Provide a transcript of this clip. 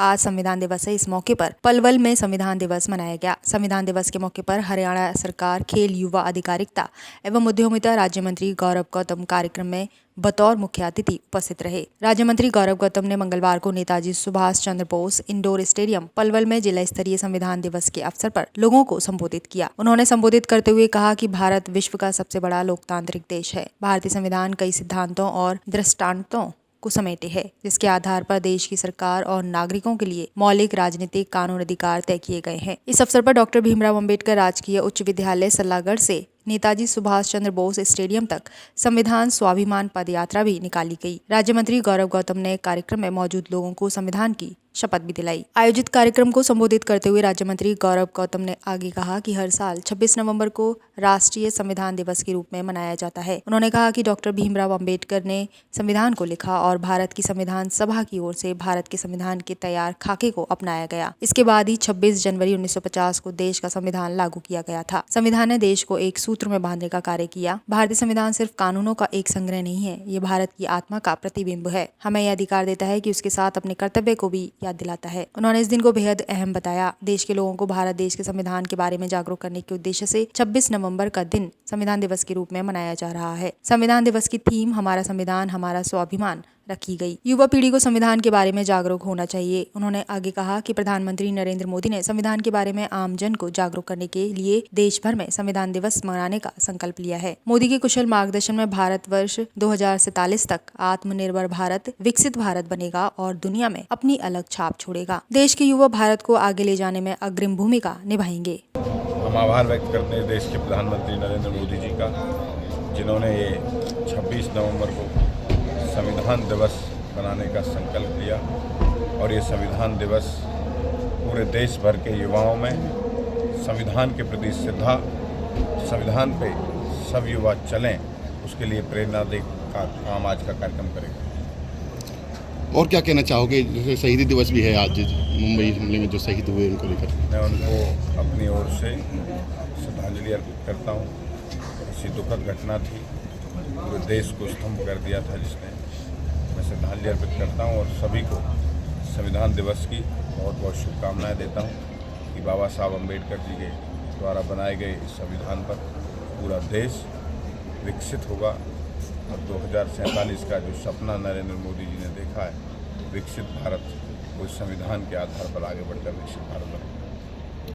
आज संविधान दिवस है। इस मौके पर पलवल में संविधान दिवस मनाया गया। संविधान दिवस के मौके पर हरियाणा सरकार खेल, युवा अधिकारिता एवं उद्यमिता राज्य मंत्री गौरव गौतम कार्यक्रम में बतौर मुख्य अतिथि उपस्थित रहे। राज्य मंत्री गौरव गौतम ने मंगलवार को नेताजी सुभाष चंद्र बोस इंडोर स्टेडियम पलवल में जिला स्तरीय संविधान दिवस के अवसर पर लोगों को संबोधित किया। उन्होंने संबोधित करते हुए कहा कि भारत विश्व का सबसे बड़ा लोकतांत्रिक देश है। भारतीय संविधान कई सिद्धांतों और दृष्टांतों को समेटे है, जिसके आधार पर देश की सरकार और नागरिकों के लिए मौलिक राजनीतिक कानून अधिकार तय किए गए हैं। इस अवसर पर डॉक्टर भीमराव अंबेडकर राजकीय उच्च विद्यालय सल्लागढ़ से नेताजी सुभाष चंद्र बोस स्टेडियम तक संविधान स्वाभिमान पद यात्रा भी निकाली गई। राज्य मंत्री गौरव गौतम ने कार्यक्रम में मौजूद लोगों को संविधान की शपथ भी दिलाई। आयोजित कार्यक्रम को संबोधित करते हुए राज्य मंत्री गौरव गौतम ने आगे कहा कि हर साल 26 नवंबर को राष्ट्रीय संविधान दिवस के रूप में मनाया जाता है। उन्होंने कहा कि डॉक्टर भीमराव अंबेडकर ने संविधान को लिखा और भारत की संविधान सभा की ओर से भारत के संविधान के तैयार खाके को अपनाया गया। इसके बाद ही 26 जनवरी 1950 को देश का संविधान लागू किया गया था। संविधान ने देश को एक सूत्र में बांधने का कार्य किया। भारतीय संविधान सिर्फ कानूनों का एक संग्रह नहीं है, ये भारत की आत्मा का प्रतिबिंब है। हमें यह अधिकार देता है कि उसके साथ अपने कर्तव्य को भी याद दिलाता है। उन्होंने इस दिन को बेहद अहम बताया। देश के लोगों को भारत देश के संविधान के बारे में जागरूक करने के उद्देश्य से 26 नवंबर का दिन संविधान दिवस के रूप में मनाया जा रहा है। संविधान दिवस की थीम हमारा संविधान हमारा स्वाभिमान रखी गई। युवा पीढ़ी को संविधान के बारे में जागरूक होना चाहिए। उन्होंने आगे कहा कि प्रधानमंत्री नरेंद्र मोदी ने संविधान के बारे में आम जन को जागरूक करने के लिए देश भर में संविधान दिवस मनाने का संकल्प लिया है। मोदी के कुशल मार्गदर्शन में भारत वर्ष 2047 तक आत्मनिर्भर भारत, विकसित भारत बनेगा और दुनिया में अपनी अलग छाप छोड़ेगा। देश के युवा भारत को आगे ले जाने में अग्रिम भूमिका निभाएंगे। हम आभार व्यक्त करते हैं देश के प्रधानमंत्री नरेंद्र मोदी जी का, जिन्होंने ये 26 नवंबर को संविधान दिवस बनाने का संकल्प लिया और ये संविधान दिवस पूरे देश भर के युवाओं में संविधान के प्रति श्रद्धा, संविधान पे सब युवा चलें, उसके लिए प्रेरणा दे का काम आज का कार्यक्रम करेगा। और क्या कहना चाहोगे, जैसे शहीदी दिवस भी है आज, मुंबई हमले में जो शहीद हुए उनको लेकर? मैं उनको अपनी ओर से श्रद्धांजलि अर्पित करता हूँ। ऐसी दुखद घटना थी, पूरे देश को स्तंभ कर दिया था जिसने। मैं श्रद्धांजलि अर्पित करता हूँ और सभी को संविधान दिवस की बहुत बहुत शुभकामनाएं देता हूँ कि बाबा साहब अम्बेडकर जी के द्वारा बनाए गए इस संविधान पर पूरा देश विकसित होगा और 2047 का जो सपना नरेंद्र मोदी जी ने देखा है, विकसित भारत, उस संविधान के आधार पर आगे बढ़कर विकसित भारत बनेगा।